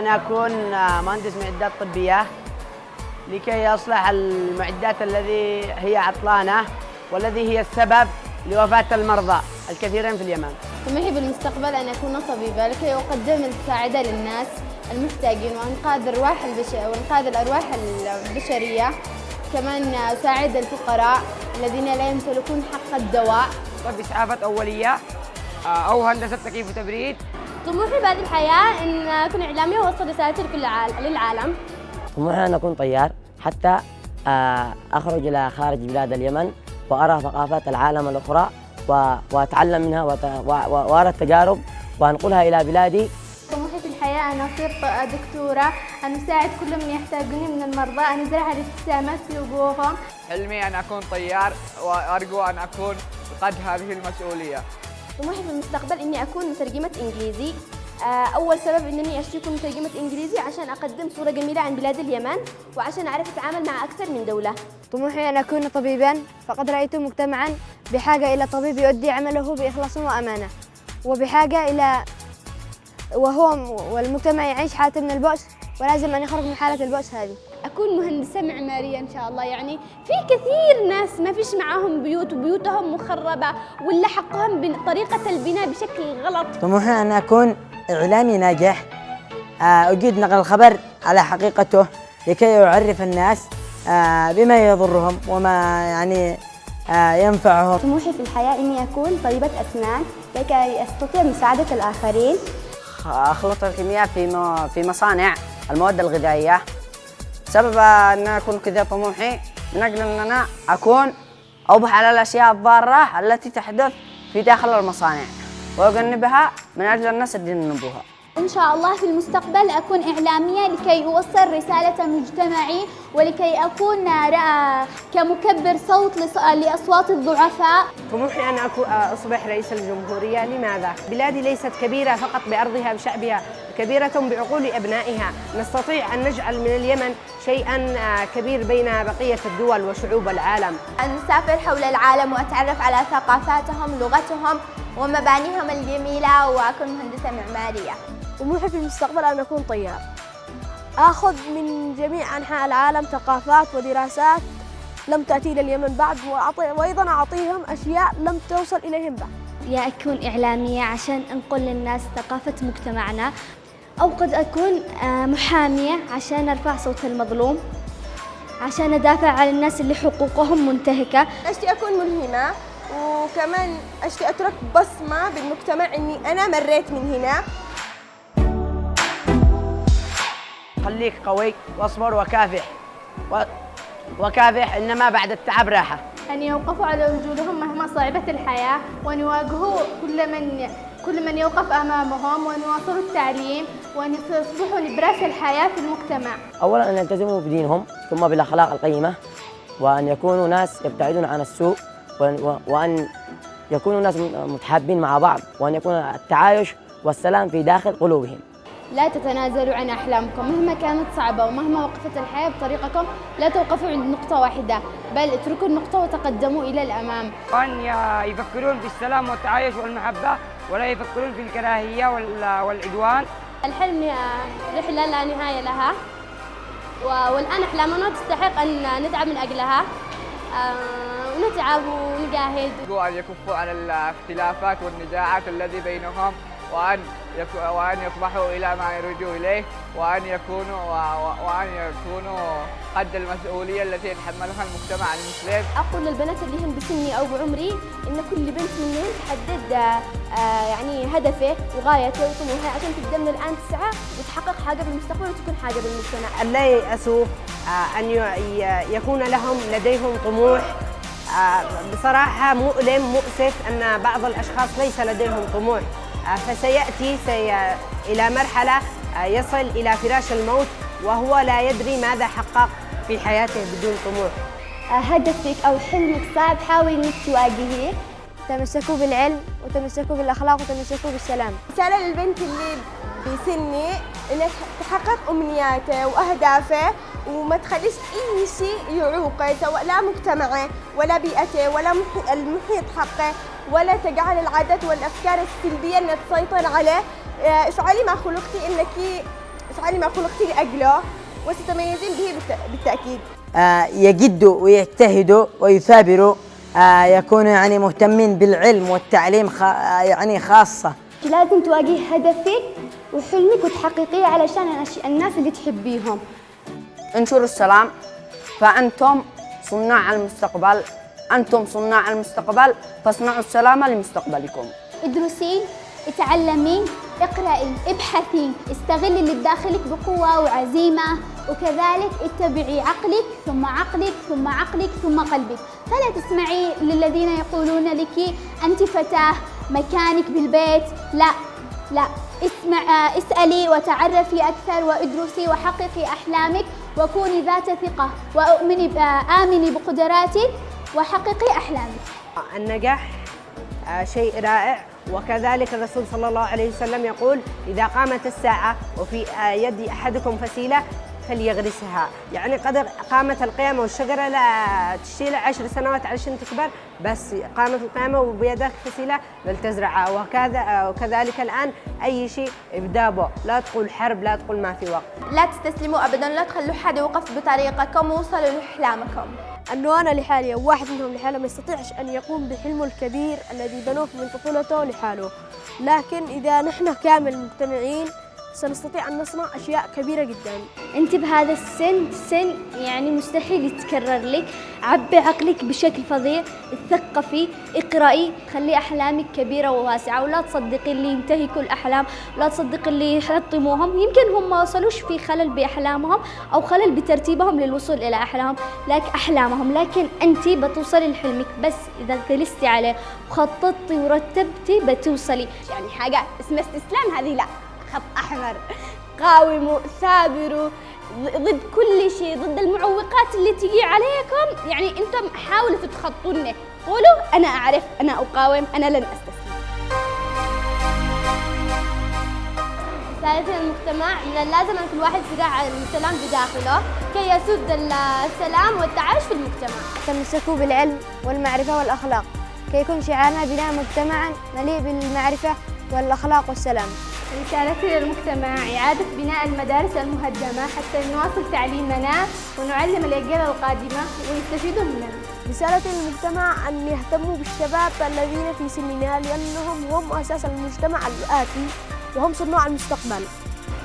أن أكون مهندس معدات طبية لكي أصلح المعدات الذي هي عطلانة والذي هي السبب لوفاة المرضى الكثيرين في اليمن. طموحي بالمستقبل أن أكون طبيبة لكي أقدم المساعدة للناس المحتاجين وإنقاذ الأرواح البشرية. كمان أساعد الفقراء الذين لا يمتلكون حق الدواء. بإسعافات أولية أو هندسة تكييف وتبريد. طموحي بعد الحياة أن أكون إعلامية وأوصل رسالتي للعالم. طموحي أن أكون طيار حتى أخرج إلى خارج بلاد اليمن وأرى ثقافات العالم الأخرى وأتعلم منها وأرى التجارب وأنقلها إلى بلادي. طموحي في الحياة أن أصير دكتورة، أن أساعد كل من يحتاجوني من المرضى، أن أزرع الابتسامات في وجوههم. حلمي أن أكون طيار وأرجو أن أكون قد هذه المسؤولية. طموحي في المستقبل إني أكون مترجمة إنجليزي. أول سبب إنني أشتي أكون مترجمة إنجليزي عشان أقدم صورة جميلة عن بلاد اليمن وعشان أعرف أتعامل مع أكثر من دولة. طموحي أن أكون طبيباً، فقد رأيت مجتمعاً بحاجة إلى طبيب يؤدي عمله بإخلاص وأمانة، وبحاجة إلى والمجتمع يعيش حالة من البؤس، ولازم أن يخرج من حالة البؤس هذه. أكون مهندسة معمارية إن شاء الله. يعني في كثير ناس ما فيش معاهم بيوت وبيوتهم مخربة ولا حقهم بطريقة البناء بشكل غلط. طموحي أن أكون إعلامي ناجح، أجيد نقل الخبر على حقيقته لكي أعرف الناس بما يضرهم وما ينفعهم. طموحي في الحياة إني أكون طبيبة أسنان لكي أستطيع مساعدة الآخرين. أخلط الكيمياء في مصانع المواد الغذائية. سبب أن أكون كذا طموحي من أجل أن أنا أكون أبحث على الأشياء الضارة التي تحدث في داخل المصانع وأجنبها من أجل الناس الدين النبوة. إن شاء الله في المستقبل أكون إعلامية لكي أوصل رسالة مجتمعي ولكي أكون كمكبر صوت لأصوات الضعفاء. طموحي أن أصبح رئيس الجمهورية. لماذا؟ بلادي ليست كبيرة فقط بأرضها بشعبها، كبيرة بعقول أبنائها. نستطيع أن نجعل من اليمن شيئاً كبير بين بقية الدول وشعوب العالم. أن أسافر حول العالم وأتعرف على ثقافاتهم، لغتهم ومبانيهم الجميلة، وأكون مهندسة معمارية. طموحي في المستقبل أن أكون طيار، آخذ من جميع أنحاء العالم ثقافات ودراسات لم تأتي إلى اليمن بعد، وأيضاً أعطيهم أشياء لم توصل إليهم بعد. يا أكون إعلامية عشان أنقل للناس ثقافة مجتمعنا، أو قد أكون محامية عشان أرفع صوت المظلوم، عشان أدافع عن الناس اللي حقوقهم منتهكة. أشتي أكون ملهمة، وكمان أشتي أترك بصمة بالمجتمع إني أنا مريت من هنا. خليك قوي واصبر وكافح إنما بعد التعب راحة. أن يوقفوا على وجودهم مهما صعبت الحياة، وأن يواجهوا كل من يوقف أمامهم، وأن يواصلوا التعليم، وأن يصبحوا نبراس الحياة في المجتمع. أولاً أن يلتزموا بدينهم، ثم بالأخلاق القيمة، وأن يكونوا ناس يبتعدون عن السوء، وأن يكونوا ناس متحابين مع بعض، وأن يكون التعايش والسلام في داخل قلوبهم. لا تتنازلوا عن أحلامكم مهما كانت صعبة، ومهما وقفت الحياة بطريقكم لا توقفوا عند نقطة واحدة، بل اتركوا النقطة وتقدموا إلى الأمام. وأن يفكرون في السلام والتعايش والمحبة، ولا يفكرون في الكراهية والعدوان. الحلم رحلة لا نهاية لها، والآن أحلامنا تستحق أن نتعب من أجلها، ونتعب ونجاهد. أن يكفوا عن الاختلافات والنزاعات التي بينهم، وأن يطمحوا إلى ما يريدوا إليه، وأن يكونوا قد المسؤولية التي يتحملها المجتمع المسلم. أقول للبنات اللي هم بسني أو بعمري إن كل بنت منهم تحدد هدفه وغايته وطموحه عشان تبدأ من الآن تسعى وتحقق حاجة بالمستقبل وتكون حاجة بالمجتمع. أن لا ييأسوا، أن يكون لديهم طموح. بصراحة مؤلم مؤسف أن بعض الأشخاص ليس لديهم طموح، فسيأتي إلى مرحلة يصل إلى فراش الموت وهو لا يدري ماذا حقق في حياته بدون طموح. هدفك أو حلمك صعب، حاول إنك تواجهيه. تمسكوا بالعلم وتمسكوا بالأخلاق وتمسكوا بالسلام. رسالة للبنت اللي بسني إنها تحقق أمنياته وأهدافه، وما تخليش أي شيء يعوقه، سواء لا مجتمعه ولا بيئته ولا المحيط حقه، ولا تجعل العادات والأفكار السلبية أن تسيطر عليه. افعلي ما خلقتي، تسعى لما خلقت لأجله وستتميزين به بالتأكيد. يجدوا ويجتهدوا ويثابروا، يكونوا يعني مهتمين بالعلم والتعليم يعني خاصة. لازم تواجهي هدفك وحلمك وتحققيه علشان الناس اللي تحبيهم. انشروا السلام، فأنتم صناع المستقبل، أنتم صناع المستقبل، فاصنعوا السلام لمستقبلكم. ادرسي، اتعلمي، اقرأي، ابحثي، استغلي اللي بداخلك بقوة وعزيمة، وكذلك اتبعي عقلك ثم عقلك ثم عقلك ثم قلبك. فلا تسمعي للذين يقولون لك أنت فتاة مكانك بالبيت. لا، اسألي وتعرفي أكثر وادرسي وحققي أحلامك وكوني ذات ثقة آمني بقدراتك وحققي أحلامك. النجاح شيء رائع، وكذلك الرسول صلى الله عليه وسلم يقول: إذا قامت الساعة وفي يد أحدكم فسيلة فليغرسها. يعني قد قامت القيامة والشجرة لا تشيل 10 سنوات علشان تكبر، بس قامت القيامة وبيدك فسيلة فلتزرعها. وكذلك الآن أي شيء ابدأ به، لا تقول حرب، لا تقول ما في وقت. لا تستسلموا أبداً، لا تخلوا حدا يوقف بطريقكم ووصلوا لأحلامكم. أنه أنا لحالي أو واحد منهم لحاله ما يستطيعش أن يقوم بحلمه الكبير الذي بنوه من طفولته لحاله، لكن إذا نحن كامل مجتمعين سنستطيع أن نصنع أشياء كبيرة جدا. أنت بهذا السن يعني مستحيل يتكرر لك. عبي عقلك بشكل فظيع، اتثقفي، اقرأي، خلي أحلامك كبيرة وواسعة، ولا تصدقي اللي ينتهكوا الأحلام، ولا تصدقي اللي يحطموهم. يمكن هم ما وصلوش في خلل بأحلامهم أو خلل بترتيبهم للوصول إلى أحلامهم، لكن أنت بتوصلي لحلمك بس إذا جلستي عليه وخططتي ورتبتي بتوصلي. يعني حاجة اسمها استسلام، هذه لا، خط أحمر. قاوموا، ثابروا ضد كل شيء، ضد المعوقات اللي تجي عليكم. يعني أنتم حاولوا تتخطوني، قولوا أنا أعرف، أنا أقاوم، أنا لن أستسلم. رسالة المجتمع: من اللازم أن كل واحد يراعي السلام بداخله كي يسود السلام والتعايش في المجتمع. تمسكوا بالعلم والمعرفة والأخلاق كي يكون شعارنا بناء مجتمعا مليء بالمعرفة والأخلاق والسلام. رسالتي للمجتمع: إعادة بناء المدارس المهدمة حتى نواصل تعليمنا ونعلم الأجيال القادمة ويستفيدوا مننا. رسالتي للمجتمع أن يهتموا بالشباب الذين في سننا، لأنهم هم أساس المجتمع الآتي وهم صناع المستقبل.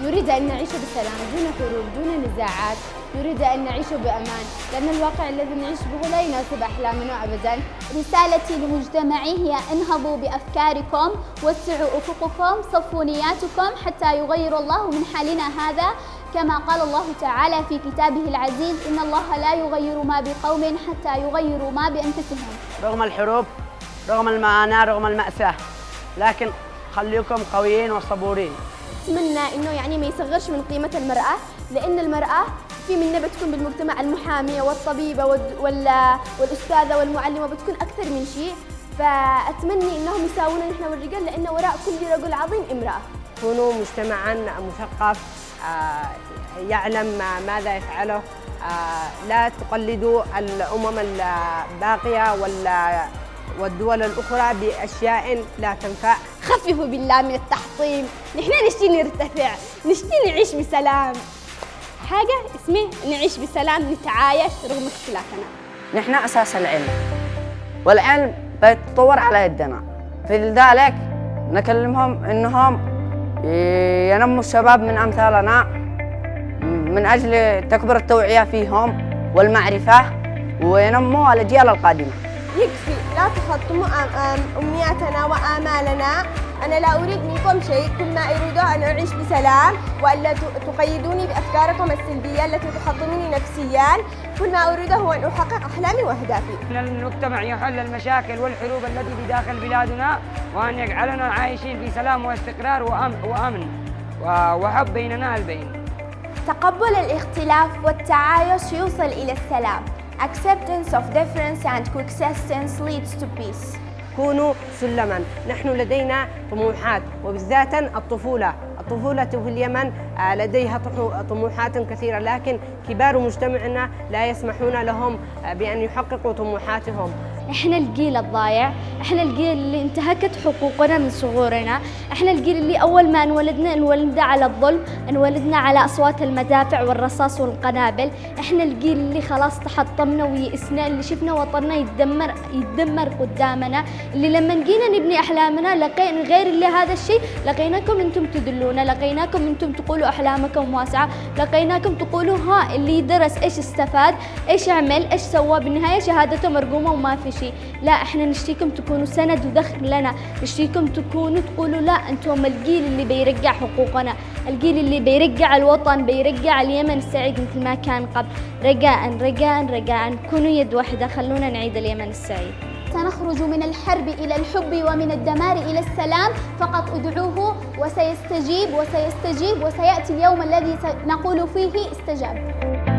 نريد أن نعيش بسلام دون حروب دون نزاعات، نريد أن نعيش بأمان، لأن الواقع الذي نعيش به لا يناسب أحلامنا أبداً. رسالتي لمجتمعي هي: انهضوا بأفكاركم، وسعوا أفقكم، صفوا نياتكم حتى يغير الله من حالنا هذا، كما قال الله تعالى في كتابه العزيز: إن الله لا يغير ما بقوم حتى يغيروا ما بأنفسهم. رغم الحروب، رغم المعاناة، رغم المأساة، لكن خليكم قويين وصبورين. أتمنى إنه يعني ما يصغرش من قيمة المرأة، لأن المرأة في منها بتكون بالمجتمع المحامية والطبيبة والأستاذة والمعلمة، بتكون أكثر من شيء. فأتمنى إنهم يساوونا نحن والرجال، لأن وراء كل رجل عظيم امرأة. كونوا مجتمعا مثقف يعلم ماذا يفعله، لا تقلدوا الأمم الباقية والدول الأخرى بأشياء لا تنفع. خففوا بالله من التحطيم، نحن نشتي نرتفع، نشتي نعيش بسلام. حاجة اسمه نعيش بسلام، نتعايش رغم اختلافنا. نحن أساس العلم، والعلم بيتطور على يدنا، في ذلك نكلمهم إنهم ينموا الشباب من أمثالنا من أجل تكبر التوعية فيهم والمعرفة، وينموا الأجيال القادمة. يكفي، لا تحطموا أمنياتنا وآمالنا. أنا لا أريد منكم شيء، كل ما أريده أن أعيش بسلام، وألا تقيدوني بأفكاركم السلبية التي تحطمني نفسياً. كل ما أريده هو أن أحقق أحلامي وأهدافي. أن المجتمع يحل المشاكل والحروب التي بداخل بلادنا، وأن يجعلنا عايشين في سلام واستقرار وأمن وحب بيننا البين. تقبل الاختلاف والتعايش يوصل إلى السلام. Acceptance of difference and coexistence leads to peace. كونوا سلما. نحن لدينا طموحات، وبالذات الطفولة في اليمن لديها طموحات كثيرة، لكن كبار مجتمعنا لا يسمحون لهم بأن يحققوا طموحاتهم. إحنا الجيل الضايع، إحنا الجيل اللي انتهكت حقوقنا من صغورنا، إحنا الجيل اللي أول ما انولدنا على الظلم، انولدنا على أصوات المدافع والرصاص والقنابل، إحنا الجيل اللي خلاص تحطمنا ويئسنا، اللي شفنا وطننا يتدمر قدامنا، اللي لما جينا نبني أحلامنا لقينا غير اللي هذا الشيء، لقيناكم أنتم تدلونا، لقيناكم أنتم تقولوا أحلامكم واسعة، لقيناكم تقولوا ها اللي درس إيش استفاد، إيش عمل، إيش سوى، بالنهاية شهادته مرقومة وما في شيء. لا، إحنا نشتيكم تكونوا سند ودخل لنا، نشتيكم تكونوا تقولوا لا أنتم الجيل اللي بيرجع حقوقنا، الجيل اللي بيرجع الوطن، بيرجع اليمن السعيد مثل ما كان قبل. رجاء رجاء رجاء كونوا يد واحدة، خلونا نعيد اليمن السعيد. سنخرج من الحرب إلى الحب ومن الدمار إلى السلام، فقط ادعوه وسيستجيب وسيأتي اليوم الذي نقول فيه استجاب.